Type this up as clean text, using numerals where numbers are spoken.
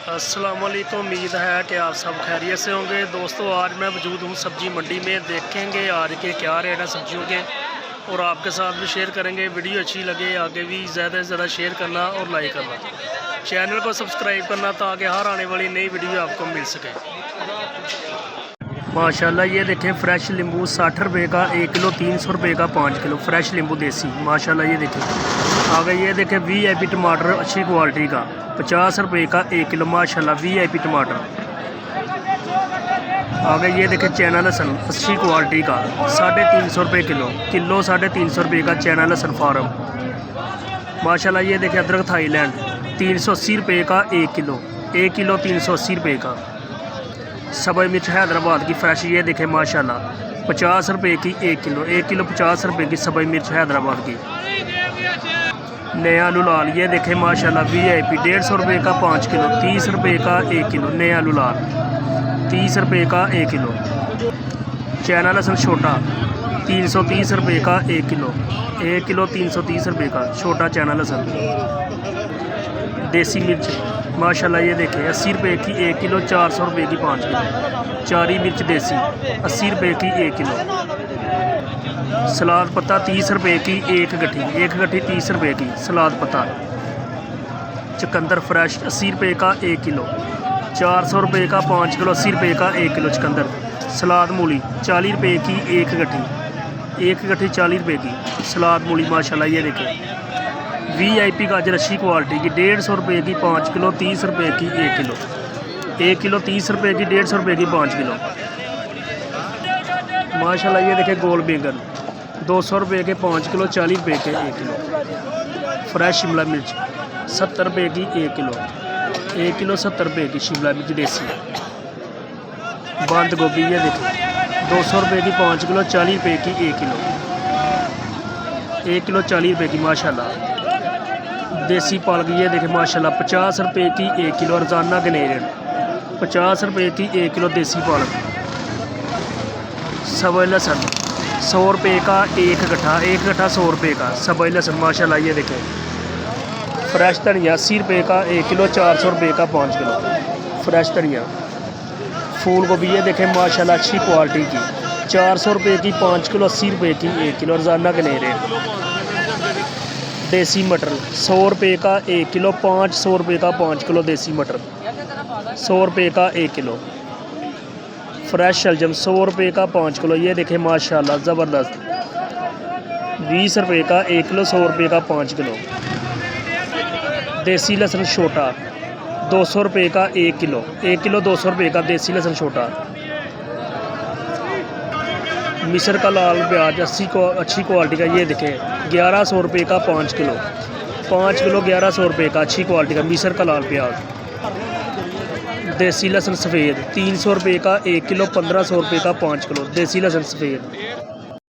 अस्सलामुअलैकुम। उम्मीद है कि आप सब खैरियत से होंगे। दोस्तों, आज मैं मौजूद हूँ सब्ज़ी मंडी में। देखेंगे आज के क्या रेट हैं सब्जियों के और आपके साथ भी शेयर करेंगे। वीडियो अच्छी लगे आगे भी ज़्यादा से ज़्यादा शेयर करना और लाइक करना, चैनल को सब्सक्राइब करना ताकि हर आने वाली नई वीडियो आपको मिल सके। माशाल्लाह ये देखें, फ्रेश नींबू 60 रुपये का 1 किलो, 300 रुपये का 5 किलो फ्रेश नींबू देसी। माशाल्लाह ये देखें। आगे ये देखें VIP टमाटर अच्छी क्वालिटी का 50 रुपये का 1 किलो। माशाल्लाह VIP टमाटर। आगे ये देखें चैना लहसुन अच्छी क्वालिटी का 350 रुपये किलो 350 रुपये का चैना लहसुन फार्म। माशाल्लाह ये देखें अदरक थाईलैंड 380 रुपये का 1 किलो 380 रुपये का। सब्ज़ मिर्च हैदराबाद की फ्रेश ये देखें माशाल्लाह 50 रुपये की 1 किलो 50 रुपये की सब्ज़ मिर्च हैदराबाद की। नया आलू लाल ये देखें माशाल्लाह VIP 150 रुपये का 5 किलो 30 रुपये का 1 किलो। नया आलू लाल 30 रुपये का 1 किलो। चैना लहसुन छोटा 330 रुपये का 1 किलो 330 रुपये का छोटा चैना लहसुन। देसी मिर्च माशाल्लाह ये देखें 80 रुपये की 1 किलो 400 रुपये की 5 किलो। चारी मिर्च देसी 80 रुपये की 1 किलो। सलाद पत्ता 30 रुपये की 1 गट्ठी 30 रुपये की सलाद पत्ता। चुकंदर फ्रेश 80 रुपये का 1 किलो 400 रुपये का 5 किलो 80 रुपये का 1 किलो चुकंदर। सलाद मूली 40 रुपये की 1 गट्ठी 40 रुपये की सलाद मूली। माशाल्लाह ये देखें VIP गाजर अच्छी क्वालिटी की 150 रुपये की 5 किलो 30 रुपये की 1 किलो 1 किलो 30 रुपये की 150 रुपये की 5 किलो। माशाल्लाह ये देखें गोल बैंगन 200 रुपये के 5 किलो 40 रुपये के 1 किलो। फ्रेश शिमला मिर्च 70 रुपये की 1 किलो 70 रुपये की शिमला मिर्च देसी। बंद गोभी ये देखें 200 रुपये की 5 किलो 40 रुपये की 1 किलो 40 रुपये की। माशाल्लाह देसी पालक ये देखें माशाल्लाह 50 रुपये की 1 किलो रोज़ाना गनेरियन 50 रुपये की 1 किलो देसी पालक। सब्ज़ लहसुन 100 रुपये का 1 गट्ठा 100 रुपये का सब्ज़ लहसुन। माशाल्लाह ये देखें फ्रेश धनिया 80 रुपये का 1 किलो 400 रुपये का 5 किलो फ्रेश धनिया। फूल गोभी ये देखें माशाल्लाह अच्छी क्वालिटी की 400 रुपये की 5 किलो 80 रुपये की 1 किलो रोज़ाना गनेरियन। देसी मटर 100 रुपये का 1 किलो 500 रुपये का 5 किलो देसी मटर 100 रुपये का 1 किलो। फ्रेश शलजम 100 रुपये का 5 किलो ये देखें माशाल्लाह ज़बरदस्त 20 रुपये का 1 किलो 100 रुपये का 5 किलो। देसी लहसुन छोटा 200 रुपये का 1 किलो 200 रुपये का देसी लहसुन छोटा। मिस्र का लाल प्याज 80 को अच्छी क्वालिटी का ये देखें 1100 रुपये का 5 किलो 1100 रुपये का अच्छी क्वालिटी का मिस्र का लाल प्याज। देसी लहसुन सफ़ेद 300 रुपये का 1 किलो 1500 रुपये का 5 किलो देसी लहसुन सफ़ेद।